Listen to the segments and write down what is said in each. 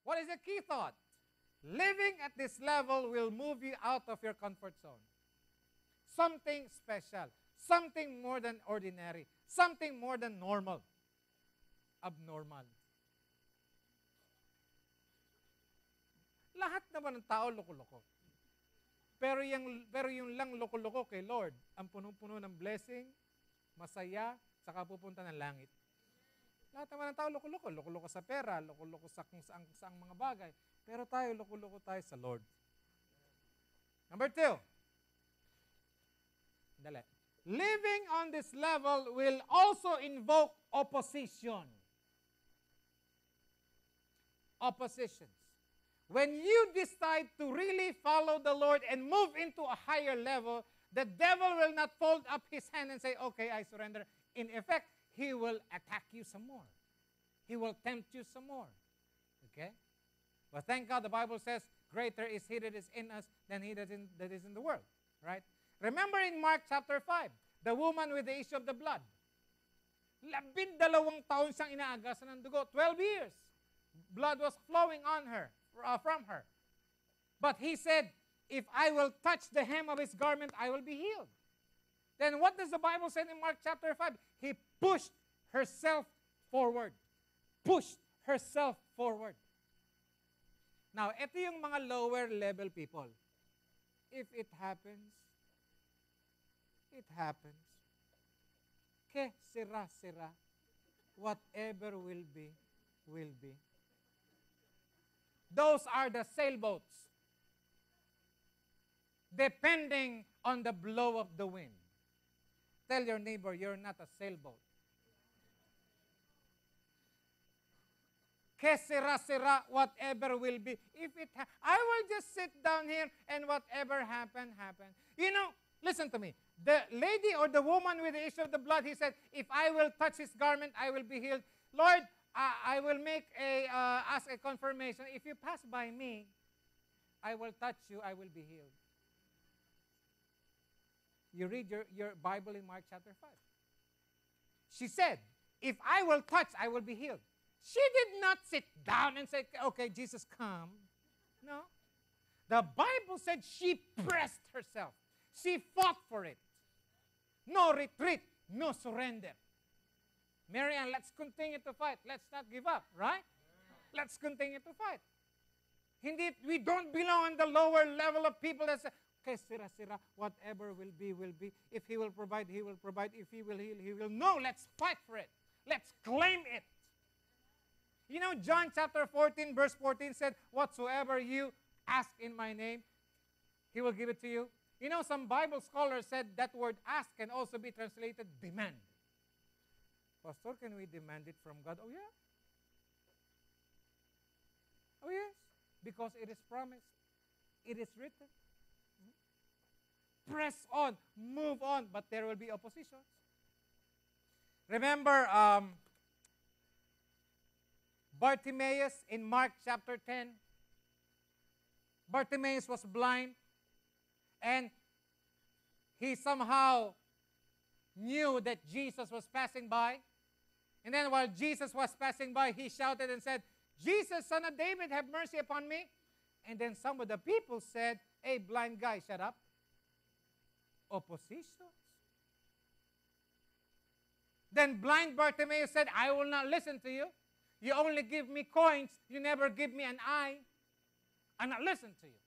What is the key thought? Living at this level will move you out of your comfort zone. Something special. Something more than ordinary. Something more than normal. Abnormal. Lahat naman ng tao loko-loko. Pero yung lang loko-loko kay Lord, ang punong-puno ng blessing, masaya, saka pupunta ng langit. Lahat naman ng tao loko-loko. Loko-loko sa pera, loko-loko sa kung saang mga bagay. Pero tayo, loko-loko tayo sa Lord. Number 2. Dali. Living on this level will also invoke opposition. Oppositions. When you decide to really follow the Lord and move into a higher level, the devil will not fold up his hand and say, okay, I surrender. In effect, he will attack you some more. He will tempt you some more. Okay? But thank God the Bible says, greater is he that is in us than he that is in the world. Right? Remember in Mark chapter 5, the woman with the issue of the blood. 12 taon siyang inaagasan ng dugo. 12 years. Blood was flowing on her. From her. But he said, if I will touch the hem of his garment, I will be healed. Then what does the Bible say in Mark chapter 5? He pushed herself forward. Pushed herself forward. Now, ito yung mga lower level people. If it happens, it happens. Que sira. Whatever will be, will be. Those are the sailboats. Depending on the blow of the wind. Tell your neighbor, you're not a sailboat. Que sira, whatever will be. I will just sit down here and whatever happen. You know, listen to me. The lady or the woman with the issue of the blood, he said, if I will touch his garment, I will be healed. Lord, I will make ask a confirmation. If you pass by me, I will touch you, I will be healed. You read your Bible in Mark chapter 5. She said, if I will touch, I will be healed. She did not sit down and say, okay, Jesus, come. No. The Bible said she pressed herself. She fought for it. No retreat, no surrender. Marianne, let's continue to fight. Let's not give up, right? Let's continue to fight. We don't belong on the lower level of people that say, okay, sira, whatever will be, will be. If he will provide, he will provide. If he will heal, he will. No, let's fight for it. Let's claim it. You know, John chapter 14, verse 14 said, whatsoever you ask in my name, he will give it to you. You know, some Bible scholars said that word ask can also be translated demand. Pastor, can we demand it from God? Oh, yeah. Oh, yes. Because it is promised. It is written. Press on. Move on. But there will be oppositions. Remember Bartimaeus in Mark chapter 10? Bartimaeus was blind. And he somehow knew that Jesus was passing by. And then while Jesus was passing by, he shouted and said, Jesus, son of David, have mercy upon me. And then some of the people said, hey, blind guy, shut up. Oppositions. Then blind Bartimaeus said, I will not listen to you. You only give me coins. You never give me an eye. I'll not listen to you.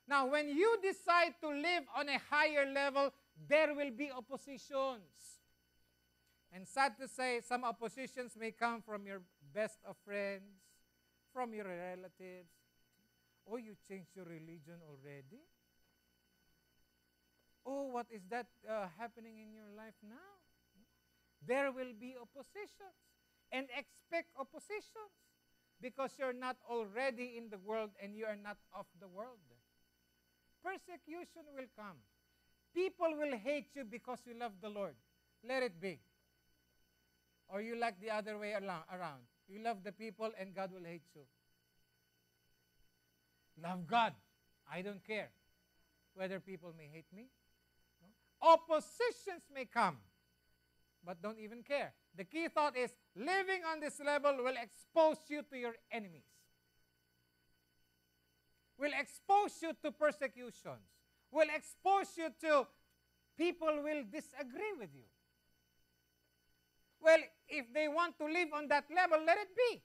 Now, when you decide to live on a higher level, there will be oppositions. And sad to say, some oppositions may come from your best of friends, from your relatives. Oh, you changed your religion already? Oh, what is that happening in your life now? There will be oppositions. And expect oppositions. Because you're not already in the world and you are not of the world. Persecution will come. People will hate you because you love the Lord. Let it be. Or you like the other way around. You love the people and God will hate you. Love God. I don't care whether people may hate me. No? Oppositions may come, but don't even care. The key thought is living on this level will expose you to your enemies. will expose you to persecutions, will expose you to people will disagree with you. Well, if they want to live on that level, let it be.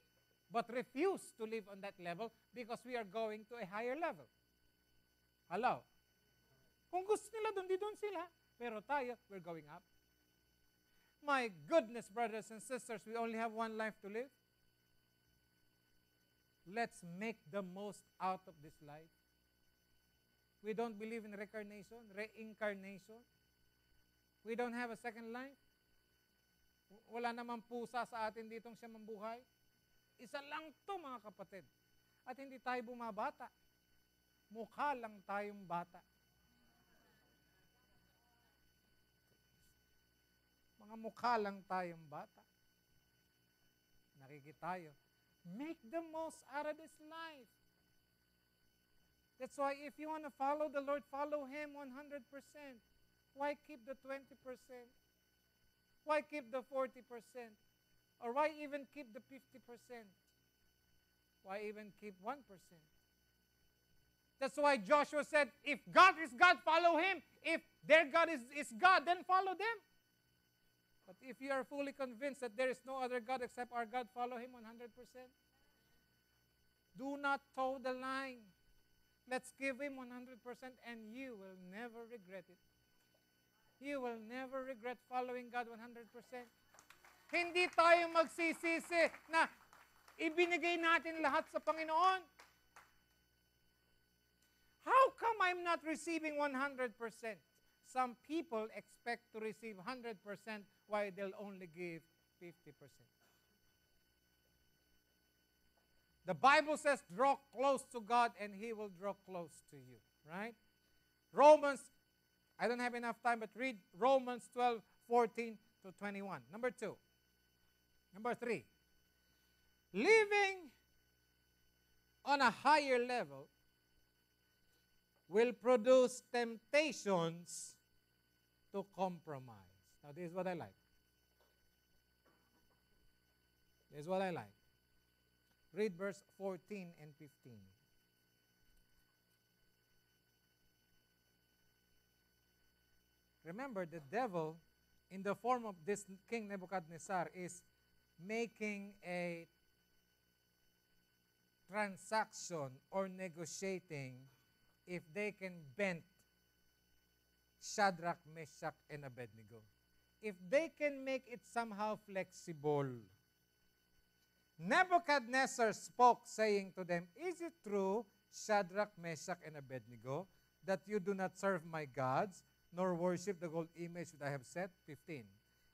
But refuse to live on that level because we are going to a higher level. Hello? Kung gusto nila doon, di doon sila. Pero tayo, we're going up. My goodness, brothers and sisters, we only have one life to live. Let's make the most out of this life. We don't believe in reincarnation. We don't have a second life. Wala namang pusa sa atin ditong siya mambuhay. Isa lang to, mga kapatid. At hindi tayo bumabata. Mukha lang tayong bata. Mga mukha lang tayong bata. Nakikitayo. Make the most out of this life. That's why if you want to follow the Lord, follow Him 100%. Why keep the 20%? Why keep the 40%? Or why even keep the 50%? Why even keep 1%? That's why Joshua said, if God is God, follow Him. If their God is God, then follow them. But if you are fully convinced that there is no other God except our God, follow Him 100%. Do not toe the line. Let's give Him 100% and you will never regret it. You will never regret following God 100%. Hindi tayo magsisisi na ibinigay natin lahat sa Panginoon. How come I'm not receiving 100%? Some people expect to receive 100% while they'll only give 50%. The Bible says, draw close to God and He will draw close to you. Right? Romans, I don't have enough time, but read Romans 12:14 to 21. Number 2. Number 3. Living on a higher level will produce temptations to compromise. Now, this is what I like. This is what I like. Read verse 14 and 15. Remember, the devil, in the form of this King Nebuchadnezzar, is making a transaction or negotiating if they can bend Shadrach, Meshach, and Abednego. If they can make it somehow flexible. Nebuchadnezzar spoke, saying to them, is it true, Shadrach, Meshach, and Abednego, that you do not serve my gods, nor worship the gold image that I have set? 15.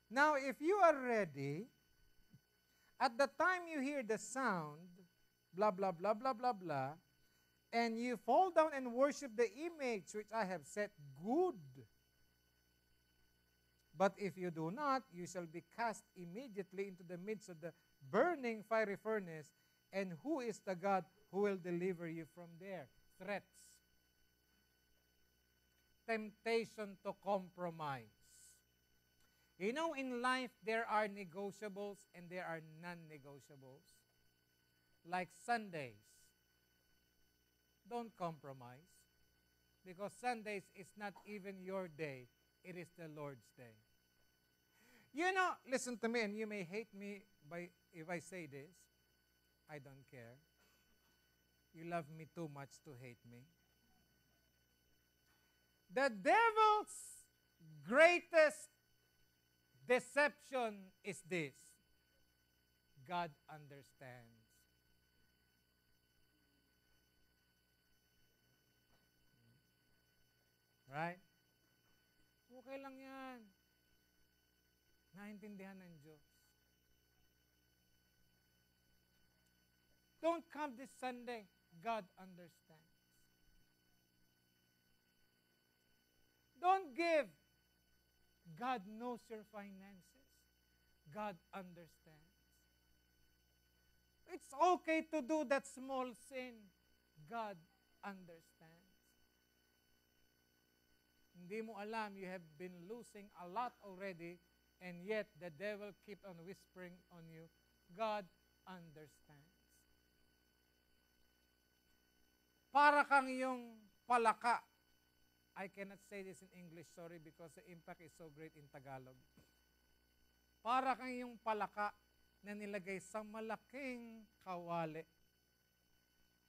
Now, if you are ready, at the time you hear the sound, blah, blah, blah, blah, blah, blah, and you fall down and worship the image which I have set, good. But if you do not, you shall be cast immediately into the midst of the burning fiery furnace, and who is the God who will deliver you from there? Threats. Temptation to compromise. You know, in life, there are negotiables and there are non-negotiables. Like Sundays. Don't compromise. Because Sundays is not even your day. It is the Lord's day. You know, listen to me, and you may hate me if I say this. I don't care. You love me too much to hate me. The devil's greatest deception is this. God understands. Right? Okay lang yan. Naintindihan ng Diyos. Don't come this Sunday. God understands. Don't give. God knows your finances. God understands. It's okay to do that small sin. God understands. Hindi mo alam, you have been losing a lot already, and yet the devil keep on whispering on you, God understands. para kang yung palaka. I cannot say this in English, sorry, because the impact is so great in Tagalog. Para kang yung palaka na nilagay sa malaking kawali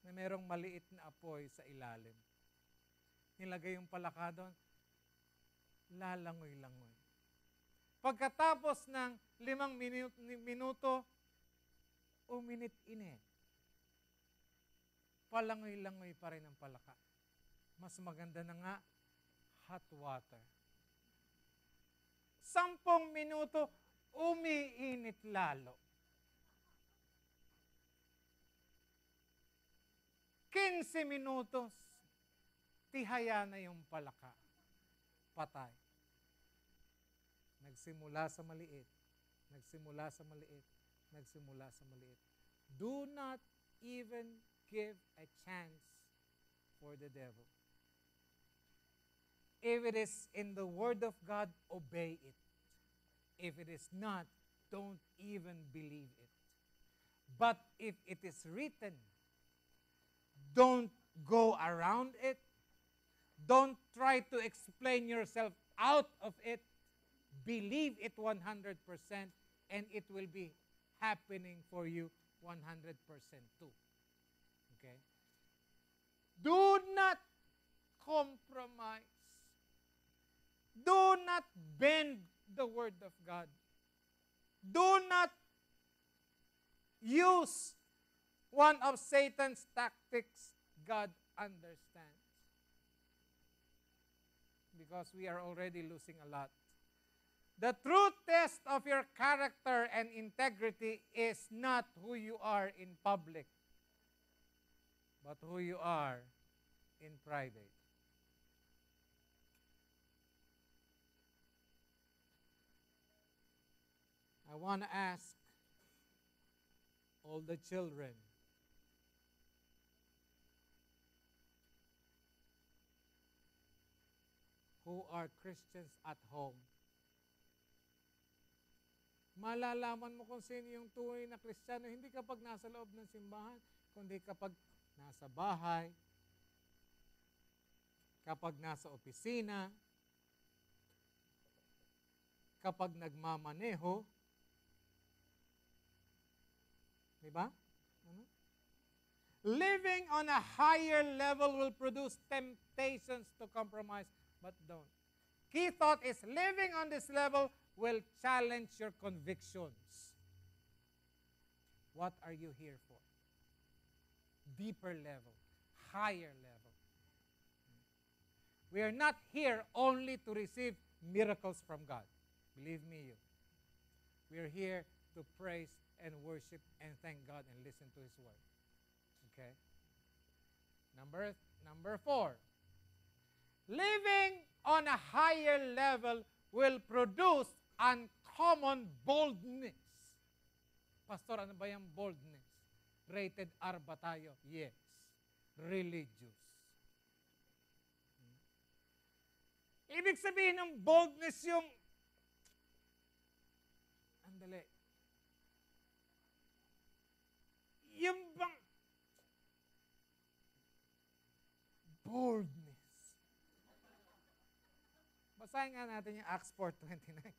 na merong maliit na apoy sa ilalim. Nilagay yung palaka doon, lalangoy-langoy. Pagkatapos ng 5 minuto, uminit-init. Palangoy-langoy pa rin ang palaka. Mas maganda na nga, hot water. 10 minuto, umiinit lalo. 15 minutos, tihaya na yung palaka. Patay. Nagsimula sa maliit. Nagsimula sa maliit. Nagsimula sa maliit. Do not even give a chance for the devil. If it is in the Word of God, obey it. If it is not, don't even believe it. But if it is written, don't go around it. Don't try to explain yourself out of it. Believe it 100%, and it will be happening for you 100% too. Okay? Do not compromise. Do not bend the Word of God. Do not use one of Satan's tactics. God understands. Because we are already losing a lot. The true test of your character and integrity is not who you are in public, but who you are in private. I want to ask all the children, who are Christians at home, malalaman mo kung sino yung tunay na Kristiyano, hindi kapag nasa loob ng simbahan, kundi kapag nasa bahay, kapag nasa opisina, kapag nagmamaneho. Diba? Living on a higher level will produce temptations to compromise, but don't. Key thought is living on this level will challenge your convictions. What are you here for? Deeper level, higher level. We are not here only to receive miracles from God. Believe me, you. We are here to praise and worship and thank God and listen to His Word. Okay? Number 4. Living on a higher level will produce uncommon boldness. Pastor, ano ba yung boldness? Rated R ba tayo? Yes. Religious. Ibig sabihin ng boldness yung andali. Yung bang boldness. Basahin nga natin yung Acts 4:29.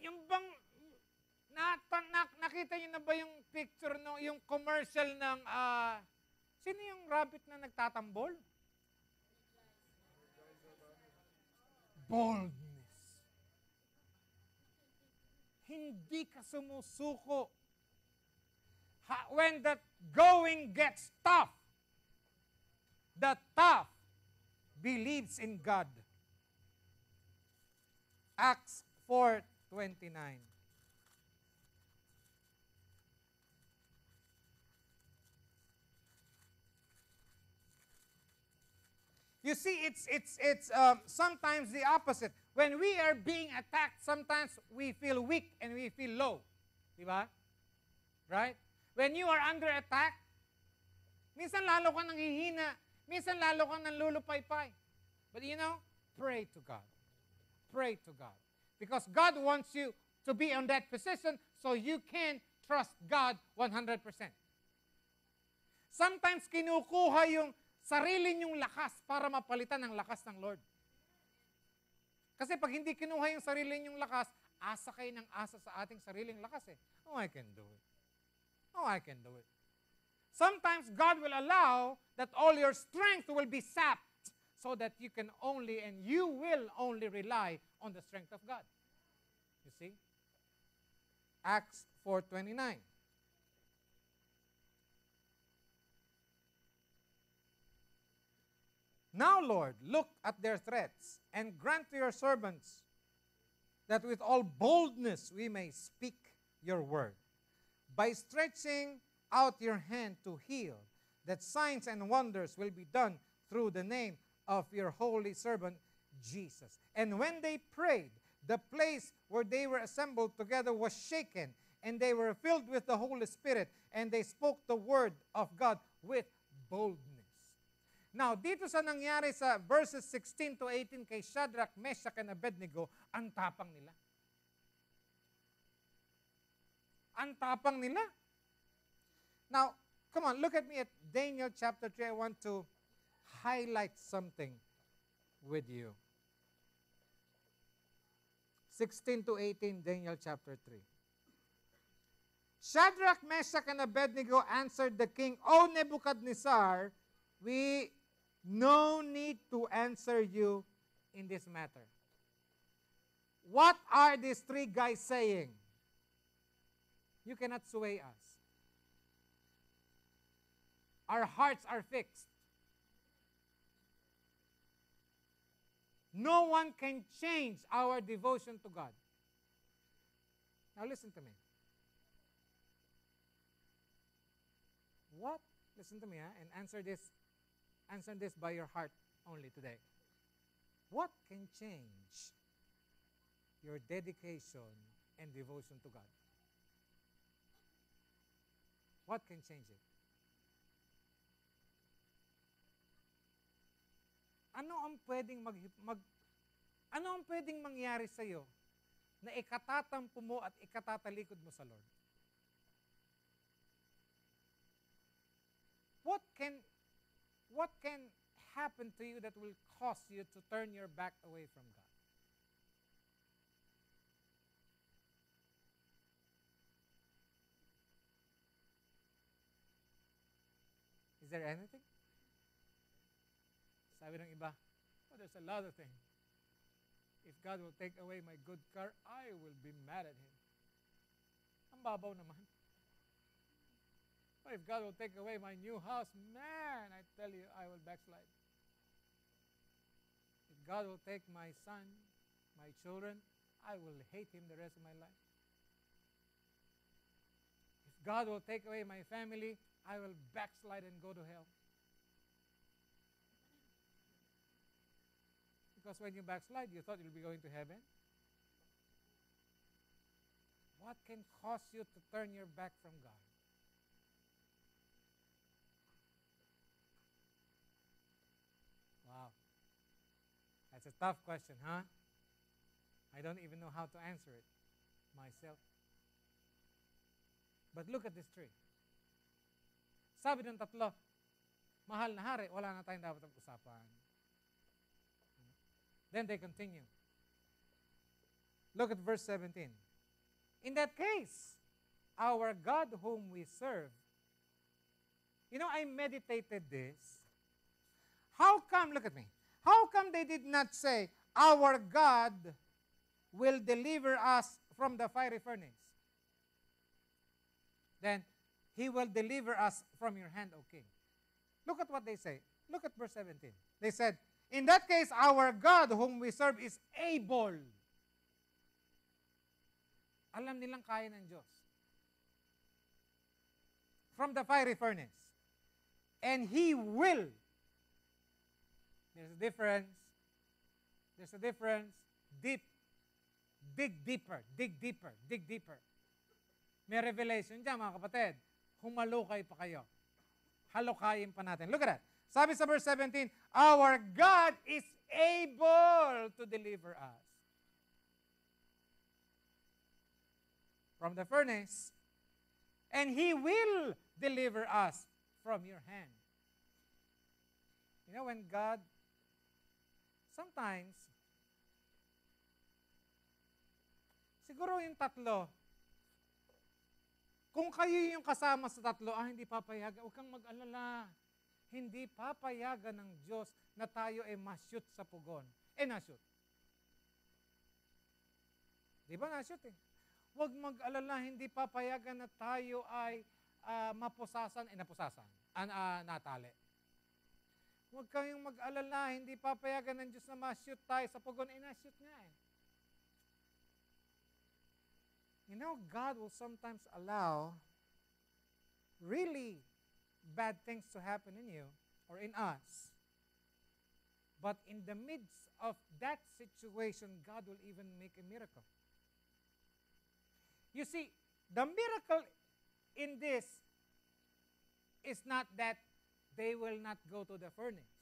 Yung bang nakita niyo na ba yung picture no, yung commercial ng sino yung rabbit na nagtatambol? Boldness. Hindi ka sumusuko. When the going gets tough, the tough believes in God. Acts 4:29. You see, it's sometimes the opposite. When we are being attacked, sometimes we feel weak and we feel low. Diba? Right? When you are under attack, minsan lalo kang nanghihina, minsan lalo kang nanlulupaypay. But you know, pray to God. Pray to God. Because God wants you to be on that position so you can trust God 100%. Sometimes kinukuha yung sarili niyong lakas para mapalitan ang lakas ng Lord. Kasi pag hindi kinuha yung sarili niyong lakas, asa kayo ng asa sa ating sariling lakas eh. Oh, I can do it. Oh, I can do it. Sometimes God will allow that all your strength will be sapped so that you can only and you will only rely on the strength of God. You see? Acts 4:29. Now, Lord, look at their threats and grant to your servants that with all boldness we may speak your word. By stretching out your hand to heal, that signs and wonders will be done through the name of your holy servant, Jesus. And when they prayed, the place where they were assembled together was shaken, and they were filled with the Holy Spirit, and they spoke the word of God with boldness. Now, dito sa nangyari sa verses 16 to 18 kay Shadrach, Meshach, and Abednego, ang tapang nila. Ang tapang nila. Now, come on, look at me at Daniel chapter 3. I want to highlight something with you. 16 to 18, Daniel chapter 3. Shadrach, Meshach, and Abednego answered the king, O Nebuchadnezzar, we no need to answer you in this matter. What are these three guys saying? You cannot sway us. Our hearts are fixed. No one can change our devotion to God. Now listen to me. What? Listen to me, and answer this by your heart only today. What can change your dedication and devotion to God? What can change it? Ano ang pwedeng mangyari sa iyo na ikatatampo mo at ikatatalikod mo sa Lord? What can happen to you that will cause you to turn your back away from God? Is there anything? Sabi ng iba, oh, there's a lot of things. If God will take away my good car, I will be mad at Him. Ang babaw naman. Or if God will take away my new house, man, I tell you, I will backslide. If God will take my son, my children, I will hate him the rest of my life. If God will take away my family, I will backslide and go to hell. Because when you backslide, you thought you'll be going to heaven. What can cause you to turn your back from God? Wow. That's a tough question, huh? I don't even know how to answer it myself. But look at this tree. Sabi ng tatlo, mahal na hari, wala na tayong dapat usapan. Then they continue. Look at verse 17. In that case, our God whom we serve, you know, I meditated this. How come, look at me, how come they did not say, our God will deliver us from the fiery furnace? Then, He will deliver us from your hand, O King. Look at what they say. Look at verse 17. They said, in that case, our God whom we serve is able. Alam nilang kaya ng Diyos. From the fiery furnace. And He will. There's a difference. There's a difference. Deep. Dig deeper. Dig deeper. Dig deeper. May revelation dyan, mga kapatid. Humalukay pa kayo. Halukayin pa natin. Look at that. Sabi sa verse 17, our God is able to deliver us from the furnace, and He will deliver us from your hand. You know, when God, sometimes, siguro yung tatlo, kung kayo yung kasama sa tatlo, hindi papayagan, huwag kang mag-alala. Hindi papayagan ng Diyos na tayo ay ma-shoot sa pugon. Na-shoot. Di ba na-shoot eh? Huwag mag-alala, hindi papayagan na tayo ay mapusasan, napusasan, natali. Huwag kayong mag-alala, hindi papayagan ng Diyos na ma-shoot tayo sa pugon, na-shoot nga eh. You know, God will sometimes allow really bad things to happen in you or in us. But in the midst of that situation, God will even make a miracle. You see, the miracle in this is not that they will not go to the furnace.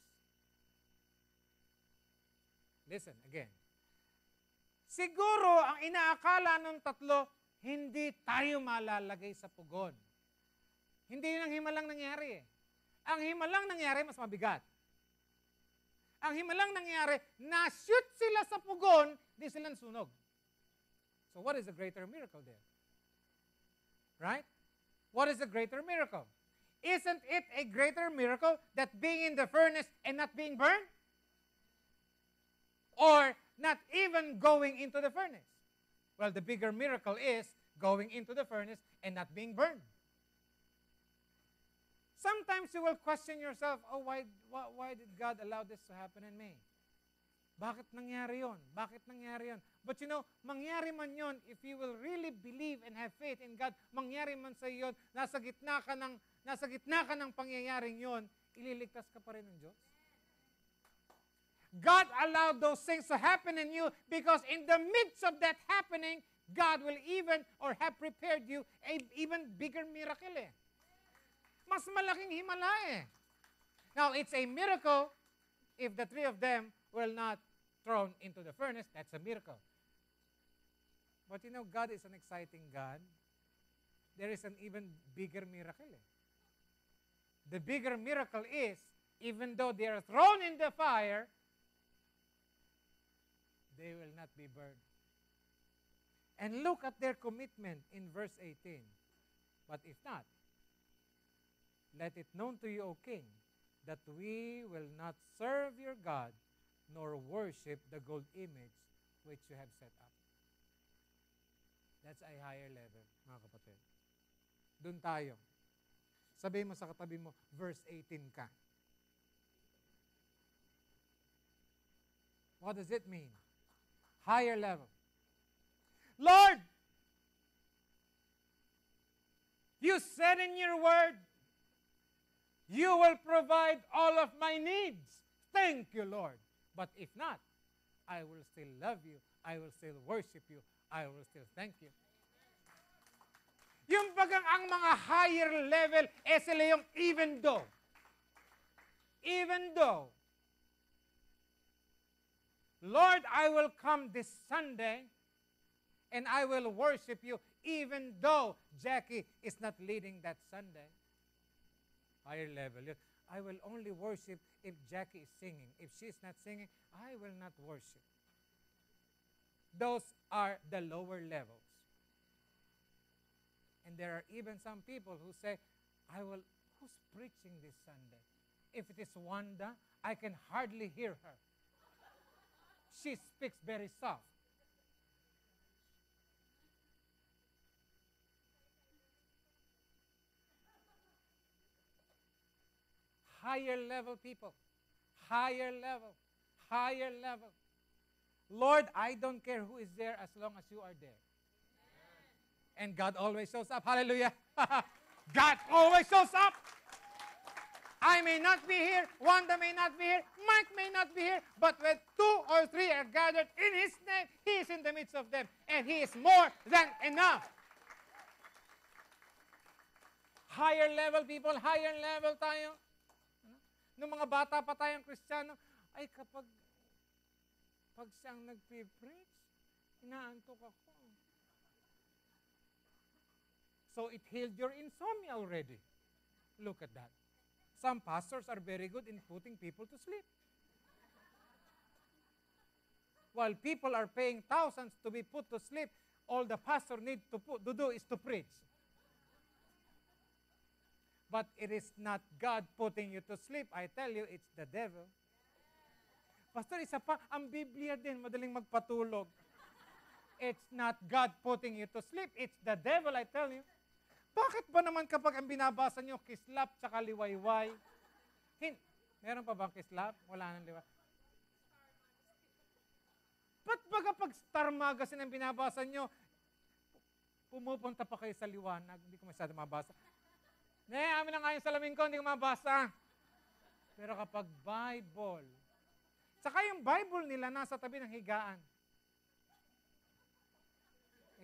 Listen again. Siguro, ang inaakala ng tatlo, hindi tayo malalagay sa pugon. Hindi yun ang himalang nangyari eh. Ang himalang nangyari, mas mabigat. Ang himalang nangyari, na-shoot sila sa pugon, di sila nasunog. So what is the greater miracle there? Right? What is the greater miracle? Isn't it a greater miracle that being in the furnace and not being burned? Or not even going into the furnace? Well, the bigger miracle is going into the furnace and not being burned. Sometimes you will question yourself, why did God allow this to happen in me? Bakit nangyari yun? Bakit nangyari yun? But you know, mangyari man yun, if you will really believe and have faith in God, mangyari man sa iyo yun, nasa gitna ka ng pangyayaring yun, ililigtas ka pa rin ng Diyos. God allowed those things to happen in you because in the midst of that happening, God will even or have prepared you a even bigger miracle eh. Mas malaking himala eh. Now, it's a miracle if the three of them were not thrown into the furnace. That's a miracle. But you know, God is an exciting God. There is an even bigger miracle eh. The bigger miracle is, even though they are thrown in the fire, they will not be burned. And look at their commitment in verse 18. But if not, let it known to you, O king, that we will not serve your God, nor worship the gold image which you have set up. That's a higher level, mga kapatid. Doon tayo. Sabihin mo sa katabi mo, verse 18 ka. What does it mean? Higher level. Lord, you said in your word, you will provide all of my needs. Thank you, Lord. But if not, I will still love you. I will still worship you. I will still thank you. Yung bagang ang mga higher level, sila yung even though. Even though, Lord, I will come this Sunday and I will worship you even though Jackie is not leading that Sunday. Higher level. I will only worship if Jackie is singing. If she is not singing, I will not worship. Those are the lower levels. And there are even some people who say, who's preaching this Sunday? If it is Wanda, I can hardly hear her. She speaks very soft. Higher level people. Higher level. Higher level. Lord, I don't care who is there as long as you are there. And God always shows up. Hallelujah. God always shows up. I may not be here, Wanda may not be here, Mike may not be here, but when 2 or 3 are gathered in His name, He is in the midst of them, and He is more than enough. Higher level people, higher level tayo. Nung mga bata pa tayong Kristiyano, ay kapag siyang nagpe-preach, inaantok ako. So it healed your insomnia already. Look at that. Some pastors are very good in putting people to sleep. While people are paying thousands to be put to sleep, all the pastor needs to do is to preach. But it is not God putting you to sleep. I tell you, it's the devil. Pastor, isa pa, ang Biblia din, madaling magpatulog. It's not God putting you to sleep. It's the devil, I tell you. Bakit ba naman kapag ang binabasa nyo, kislap tsaka liwayway? Meron pa bang kislap? Wala nang liwayway. Ba't ba kapag Star Magazine ang binabasa nyo, pumupunta pa kayo sa liwanag? Hindi ko masyado mabasa. Amin na nga yung salamin ko, hindi ko mabasa. Pero kapag Bible, saka yung Bible nila nasa tabi ng higaan.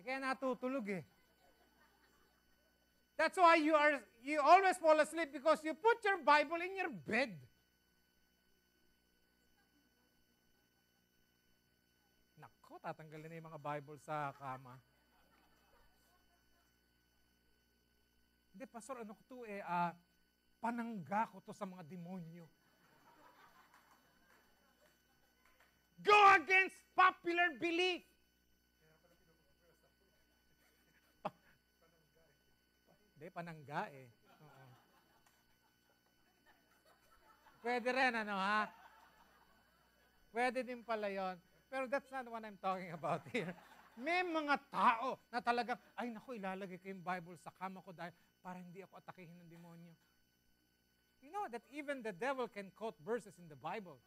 Kaya natutulog eh. That's why you always fall asleep because you put your Bible in your bed. Nako, tatanggalin na yung mga Bible sa kama. Hindi, Pastor, ano ko to panangga ko to sa mga demonyo. Go against popular belief. Hindi, panangga eh. Oo. Pwede rin, Pwede din pala yun. Pero that's not what I'm talking about here. May mga tao na talagang, ay naku, ilalagay ko yung Bible sa kama ko dahil para hindi ako atakihin ng demonyo. You know that even the devil can quote verses in the Bible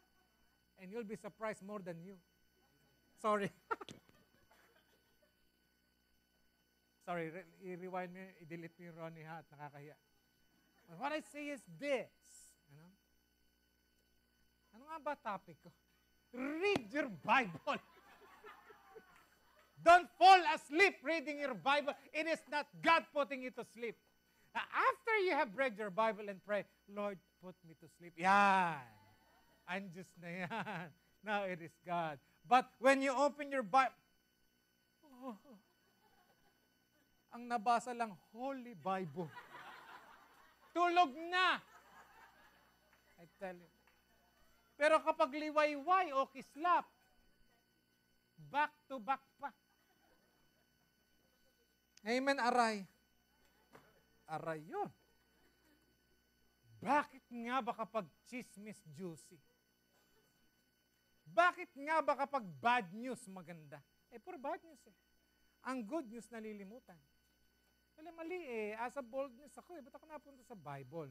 and you'll be surprised more than you. Sorry. Sorry, i-rewind mo, i-delete mo yung Ronnie ha at nakakahiya. But what I say is this. Ano nga ba topic ko? Read your Bible. Don't fall asleep reading your Bible. It is not God putting you to sleep. Now, after you have read your Bible and pray, Lord, put me to sleep. Yan. Anjus na yan. Now it is God. But when you open your Bible, ang nabasa lang, Holy Bible. Tulog na. I tell you. Pero kapag liwayway o kislap, back to back pa. Amen, aray. Aray yun. Bakit nga ba kapag chismis juicy? Bakit nga ba kapag bad news maganda? Puro bad news eh. Ang good news nalilimutan. Mali eh. As a boldness ako eh. Ba't ako napunta sa Bible?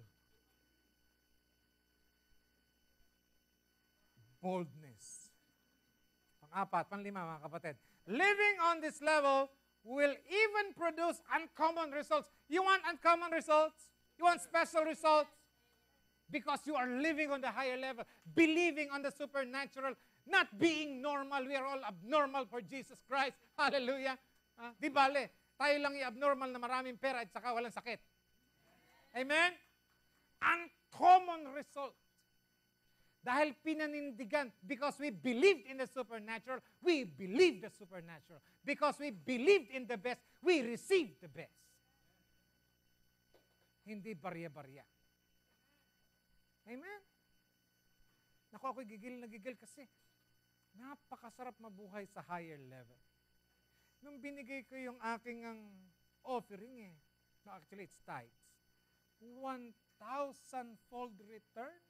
Boldness. Pang-apat, pang-lima mga kapatid. Living on this level will even produce uncommon results. You want uncommon results? You want special results? Because you are living on the higher level, believing on the supernatural, not being normal. We are all abnormal for Jesus Christ. Hallelujah. Di bale, tayo lang yung abnormal na maraming pera at saka walang sakit. Amen? Uncommon result. Dahil pinanindigan, because we believed in the supernatural, we believed the supernatural. Because we believed in the best, we received the best. Hindi barya-barya. Amen? Naku, ako'y gigil na gigil kasi napakasarap mabuhay sa higher level. Nung binigay ko yung aking offering no, actually it's tithes, 1,000-fold return.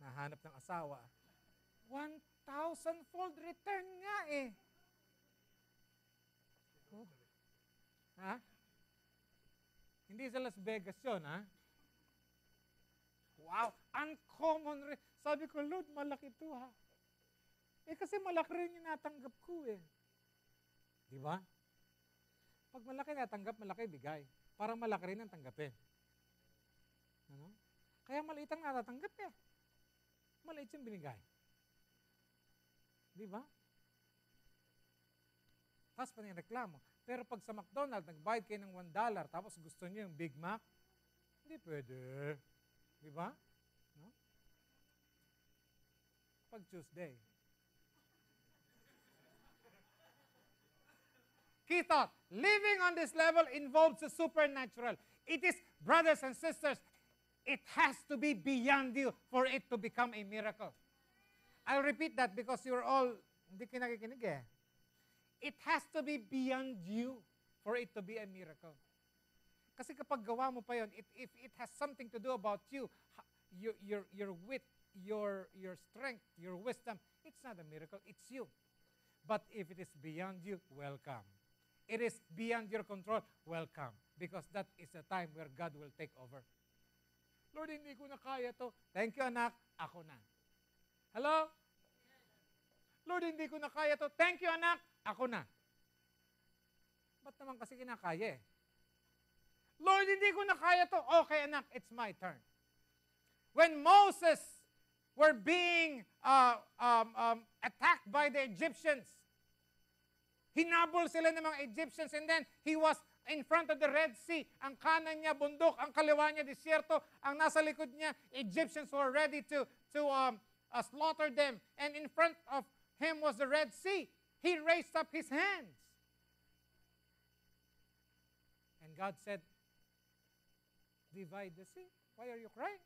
Nahanap ng asawa. 1,000-fold return nga eh. Oh. Ha? Hindi sa Las Vegas yun, ha? Wow, uncommon. Sabi ko, Lord, malaki ito, ha? Kasi malaki rin yung natanggap ko, eh. Di ba? Pag malaki natanggap, malaki bigay. Parang malaki rin ang tanggapin. Ano? Kaya maliit ang natatanggap, eh. Maliit yung binigay. Di ba? Tapos pa reklamo. Pero pag sa McDonald's, nagbayad kayo ng $1, tapos gusto niyo yung Big Mac, hindi pwede. Di ba? No? Pag Tuesday. Kitot, Living on this level involves the supernatural. It is, brothers and sisters, it has to be beyond you for it to become a miracle. I'll repeat that because you're all, hindi kinakikinig eh. It has to be beyond you for it to be a miracle. Kasi kapag gawa mo pa yun, if it has something to do about you, your wit, your strength, your wisdom, it's not a miracle, it's you. But if it is beyond you, welcome. It is beyond your control, welcome. Because that is the time where God will take over. Lord, hindi ko na kaya to. Thank you, anak. Ako na. Hello? Lord, hindi ko na kaya to. Thank you, anak. Ako na. Ba't naman kasi kinakaya eh? Lord, hindi ko na kaya to. Okay, anak, it's my turn. When Moses were being attacked by the Egyptians, hinabol sila ng mga Egyptians, and then he was in front of the Red Sea. Ang kanan niya bundok, ang kaliwa niya disyerto, ang nasa likod niya, Egyptians were ready to slaughter them. And in front of him was the Red Sea. He raised up his hands. And God said, divide the sea. Why are you crying?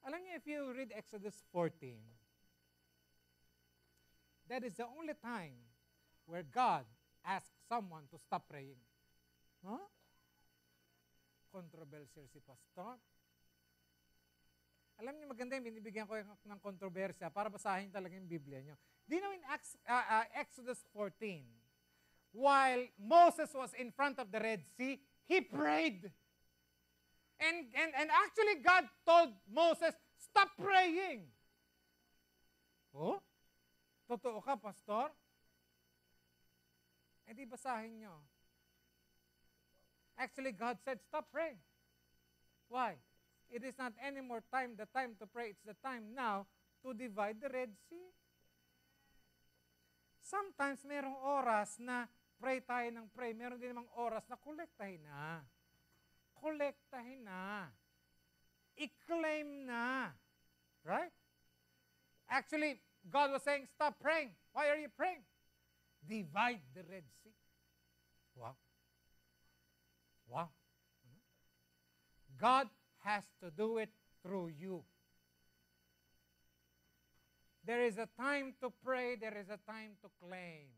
Alam niyo, if you read Exodus 14, that is the only time where God asked someone to stop praying. Huh? Controversial si Pastor. Alam niyo, maganda yung binibigyan ko ng kontrobersya para basahin talaga yung Biblia niyo. Do you know in Exodus 14, while Moses was in front of the Red Sea, he prayed. And actually God told Moses, stop praying. Oh? Totoo ka, Pastor? Eh di basahin nyo. Actually, God said, stop praying. Why? It is not anymore the time to pray. It's the time now to divide the Red Sea. Sometimes merong oras na pray tayo ng pray. Meron din namang oras na kolektahin na. Kolektahin na. I-claim na. Right? Actually, God was saying, stop praying. Why are you praying? Divide the Red Sea. Wow. Wow. God has to do it through you. There is a time to pray. There is a time to claim.